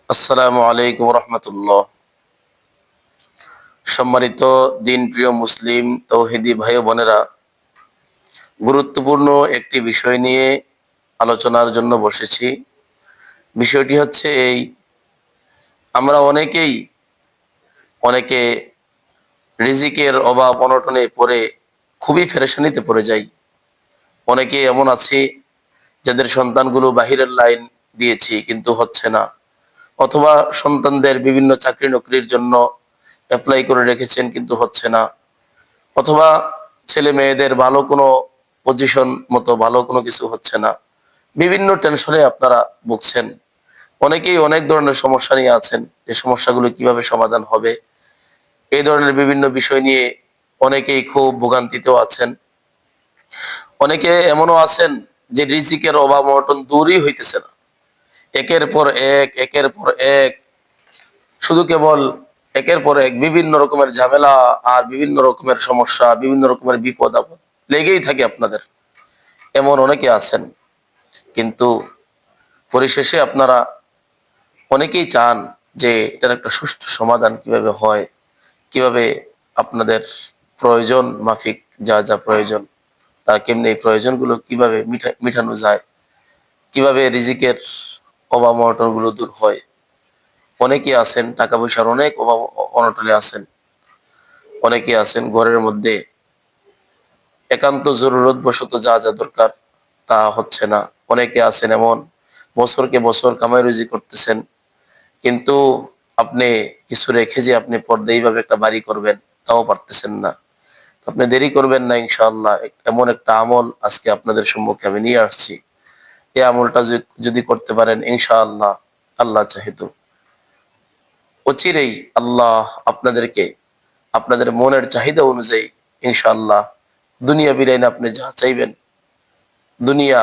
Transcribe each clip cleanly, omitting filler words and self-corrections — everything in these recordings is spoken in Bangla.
আসসালামু আলাইকুম রহমতুল্লাহ। সম্মানিত দিন প্রিয় মুসলিম তৌহিদি ভাই ও বোনেরা, গুরুত্বপূর্ণ একটি বিষয় নিয়ে আলোচনার জন্য বসেছি। বিষয়টি হচ্ছে আমরা অনেকে রিজিকের অভাব অনটনে পড়ে খুবই পেরেশানিতে পড়ে যাই। অনেকে এমন আছে যাদের সন্তানগুলো বাহিরের লাইন দিয়েছি কিন্তু হচ্ছে না, অথবা সন্তানদের বিভিন্ন চাকরি নকরির জন্য অ্যাপ্লাই করে রেখেছেন কিন্তু হচ্ছে না, অথবা ছেলে মেয়েদের ভালো কোনো পজিশন মতো ভালো কোনো কিছু হচ্ছে না। বিভিন্ন টেনশনে আপনারা ভুগছেন। অনেকেই অনেক ধরনের সমস্যা নিয়ে আছেন, যে সমস্যাগুলো কিভাবে সমাধান হবে এই ধরনের বিভিন্ন বিষয় নিয়ে অনেকেই খুব ভোগান্তিতেও আছেন। অনেকে এমনও আছেন যে রিজিকের অভাব অনটন দূরই হইতেছে না। একের পর এক শুধু কেবল একের পর এক বিভিন্ন রকমের ঝামেলা আর বিভিন্ন রকমের সমস্যা, বিভিন্ন রকমের বিপদ আপদ লেগেই থাকে আপনাদের। এমন অনেকে আছেন, কিন্তু পরিশেষে আপনারা অনেকেই চান যে এটার একটা সুষ্ঠু সমাধান কিভাবে হয়, কিভাবে আপনাদের প্রয়োজন মাফিক যা যা প্রয়োজন তা কেমনি এই প্রয়োজনগুলো কিভাবে মিটানো যায়, কিভাবে রিজিকের অভাব অনটন গুলো দূর হয়। অনেকে আছেন টাকা পয়সার অনেক অভাব অনটনে আছেন। অনেকে আছেন ঘরের মধ্যে একান্ত জরুরত বশত যা যা দরকার তা হচ্ছে না। অনেকে আছেন এমন বছরকে বছর কামাই রুজি করতেছেন, কিন্তু আপনি কিছু রেখে যে আপনি পর্দায়ীভাবে একটা বাড়ি করবেন তাও পারতেছেন না। আপনি দেরি করবেন না, ইনশাআল্লাহ এমন একটা আমল আজকে আপনাদের সম্মুখে আমি নিয়ে আসছি। এই আমলটা যদি করতে পারেন ইনশাআল্লাহ, আল্লাহ চাহিত অচিরেই আল্লাহ আপনাদেরকে আপনাদের মনের চাহিদা অনুযায়ী ইনশাআল্লাহ দুনিয়া বিলাইনে আপনি যা চাইবেন, দুনিয়া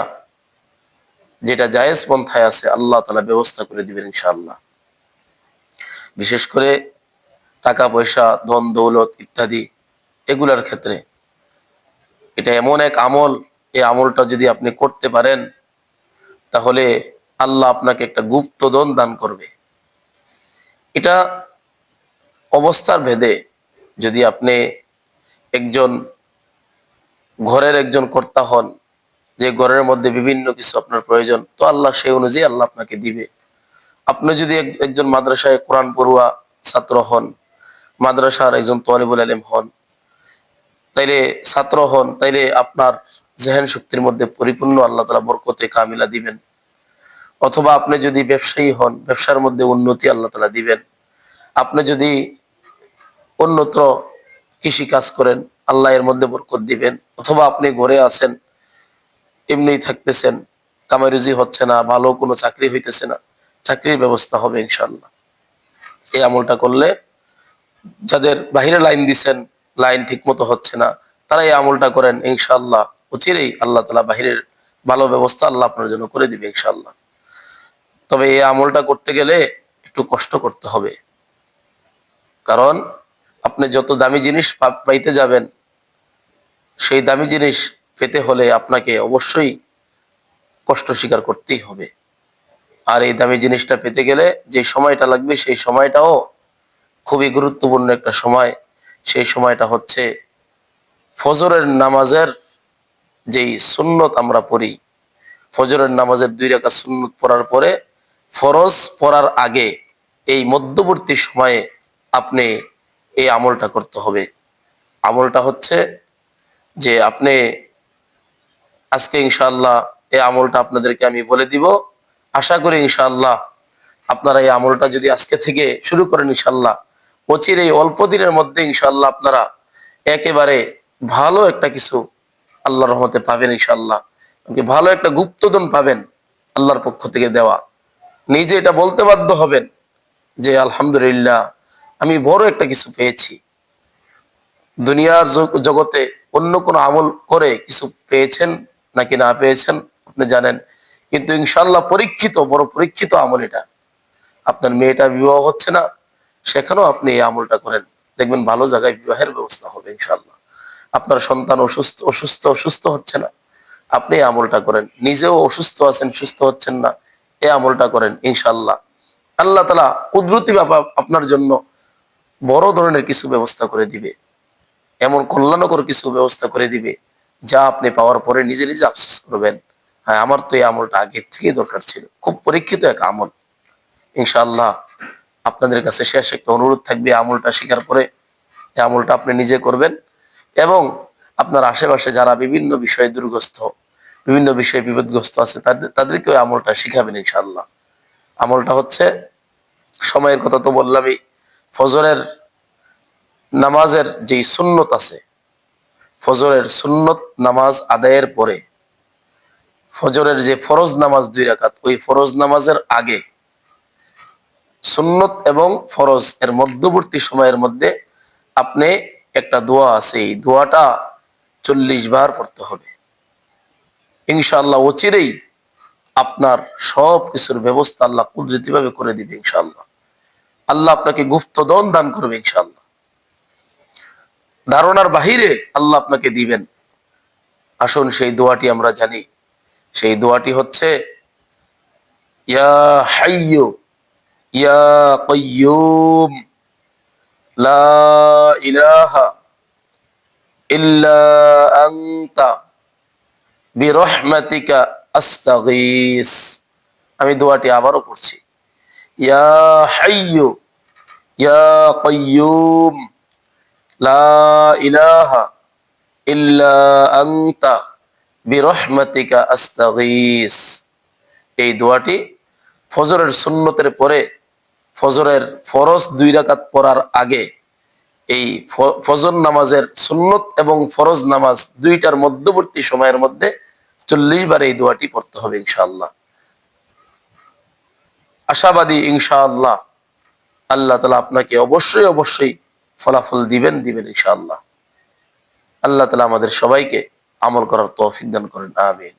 যেটা জায়েজ পন্থায় আছে আল্লাহ তাআলা ব্যবস্থা করে দিবেন ইনশাআল্লাহ। বিশেষ করে টাকা পয়সা ধন দৌলত ইত্যাদি এগুলার ক্ষেত্রে এটা এমন এক আমল, এই আমলটা যদি আপনি করতে পারেন তাহলে আল্লাহ আপনাকে একটা গুপ্ত ধন দান করবে। এটা অবস্থার ভেদে, যদি আপনি একজন ঘরের একজন কর্তা হন, যে ঘরের মধ্যে বিভিন্ন কিছু আপনার প্রয়োজন, তো আল্লাহ সেই অনুযায়ী আল্লাহ আপনাকে দিবে। আপনি যদি একজন মাদ্রাসায় কোরআন পড়ুয়া ছাত্র হন, মাদ্রাসার একজন তালিবুল ইলম হন, তাইলে ছাত্র হন, তাইলে আপনার জেহেন শক্তির মধ্যে পরিপূর্ণ আল্লাহ তাআলা বরকতে কামিলা দিবেন। অথবা আপনি যদি ব্যবসায়ী হন, ব্যবসার মধ্যে উন্নতি আল্লাহ তাআলা দিবেন। আপনি যদি অন্যত্র কৃষি কাজ করেন, আল্লাহ এর মধ্যে বরকত দিবেন। অথবা আপনি ঘরে আছেন, এমনি থাকতেছেন, কামাই রুজি হচ্ছে না, ভালো কোনো চাকরি হইতেছে না, চাকরির ব্যবস্থা হবে ইনশাআল্লাহ। এই আমলটা করলে, যাদের বাহিরে লাইন দিছেন, লাইন ঠিক মতো হচ্ছে না, তারা এই আমলটা করেন ইনশাআল্লাহ, অচিরেই আল্লাহ তাআলা বাহিরের ভালো ব্যবস্থা আল্লাহ আপনার জন্য করে দিবে ইনশাআল্লাহ। তবে এই আমলটা করতে গেলে একটু কষ্ট করতে হবে, কারণ আপনি যত দামি জিনিস পাইতে যাবেন, সেই দামি জিনিস পেতে হলে আপনাকে অবশ্যই কষ্ট স্বীকার করতেই হবে। আর এই দামি জিনিসটা পেতে গেলে যে সময়টা লাগবে, সেই সময়টাও খুবই গুরুত্বপূর্ণ একটা সময়। সেই সময়টা হচ্ছে ফজরের নামাজের যেই সুন্নত আমরা পড়ি, ফজরের নামাজের 2 রাকাত সুন্নত পড়ার পরে ফরজ পড়ার আগে এই মধ্যবর্তী সময়ে আপনি এই আমলটা করতে হবে। আমলটা হচ্ছে যে আপনি আজকে ইনশাআল্লাহ এই আমলটা আপনাদেরকে আমি বলে দিব। আশা করি ইনশাআল্লাহ আপনারা এই আমলটা যদি আজকে থেকে শুরু করেন, ইনশাআল্লাহ অচিরেই অল্প দিনের মধ্যে ইনশাআল্লাহ আপনারা একেবারে ভালো একটা কিছু আল্লাহর রহমতে পাবেন ইনশাআল্লাহ। ভালো একটা গুপ্তধন পাবেন আল্লাহর পক্ষ থেকে দেওয়া। নিজে এটা বলতে বাধ্য হবেন যে আলহামদুলিল্লাহ, আমি বড় একটা কিছু পেয়েছি। দুনিয়ার জগতে অন্য কোনো আমল করে কিছু পেয়েছেন নাকি না পেয়েছেন আপনি জানেন, কিন্তু ইনশাআল্লাহ পরীক্ষিত, বড় পরীক্ষিত আমল এটা। আপনার মেয়েটা বিবাহ হচ্ছে না, সেখানেও আপনি এই আমলটা করেন, দেখবেন ভালো জায়গায় বিবাহের ব্যবস্থা হবে ইনশাআল্লাহ। আপনার সন্তান অসুস্থ হচ্ছে না, আপনি এই আমলটা করেন। নিজেও অসুস্থ আছেন, সুস্থ হচ্ছেন না, এই আমলটা করেন ইনশাআল্লাহ। আল্লাহ তাআলা কুদরতি ভাবে আপনার জন্য বড় ধরনের কিছু ব্যবস্থা করে দিবে, এমন কল্যাণকর কিছু ব্যবস্থা করে দিবে যা আপনি পাওয়ার পরে নিজে নিজে আফসোস করবেন, হ্যাঁ আমার তো এই আমলটা আগে থেকে দরকার ছিল। খুব পরীক্ষিত এক আমল। ইনশাআল্লাহ আপনাদের কাছে শেষ একটা অনুরোধ থাকবে, আমলটা শেখার পরে এই আমলটা আপনি নিজে করবেন এবং আপনার আশেপাশে যারা বিভিন্ন বিষয়ে দুর্গ্রস্ত, বিভিন্ন বিষয়ে বিপদগ্রস্ত আছে তাদেরকে ওই আমলটা শিখাবেন ইনশাআল্লাহ। আমলটা হচ্ছে, সময়ের কথা তো বললামই, ফজরের নামাজের যেই সুন্নত আছে, ফজরের সুন্নত নামাজ আদায়ের পরে ফজরের যে ফরজ নামাজ 2 রাকাত, ওই ফরজ নামাজের আগে সুন্নত এবং ফরজ এর মধ্যবর্তী সময়ের মধ্যে আপনি একটা দোয়া আছে, এই দোয়াটা 40 বার পড়তে হবে। ইনশাআল্লাহ অচিরেই আপনার সব কিছুর ব্যবস্থা আল্লাহ কুদরতি ভাবে করে দিবে ইনশাআল্লাহ। আল্লাহ আপনাকে গুপ্তধন দান করবে ইনশাআল্লাহ, ধারণার বাহিরে আল্লাহ আপনাকে দিবেন। আসুন সেই দোয়াটি আমরা জানি। সেই দোয়াটি হচ্ছে, ইয়া হাইয়্যু ইয়া কাইয়্যুম লা ইলাহা ইল্লা আনতা বিরহমাতিকা আস্তাগীস। আমি দোয়াটি আবারও পড়ছি, ইয়া হাইয়্যু ইয়া কাইয়্যুম লা ইলাহা ইল্লা আনতা বিরহমাতিকা আস্তাগীস। এই দোয়াটি ফজরের সুন্নতের পরে, ফজরের ফরজ 2 রাকাত পড়ার আগে, এই ফজর নামাজের সুন্নত এবং ফরজ নামাজ দুইটার মধ্যবর্তী সময়ের মধ্যে 40 বার এই দোয়াটি পড়তে হবে ইনশাআল্লাহ। আশাবাদী ইনশাআল্লাহ আল্লাহ তাআলা আপনাকে অবশ্যই অবশ্যই ফলাফল দিবেন ইনশাআল্লাহ। আল্লাহ তাআলা আমাদের সবাইকে আমল করার তৌফিক দান করেন, আমিন।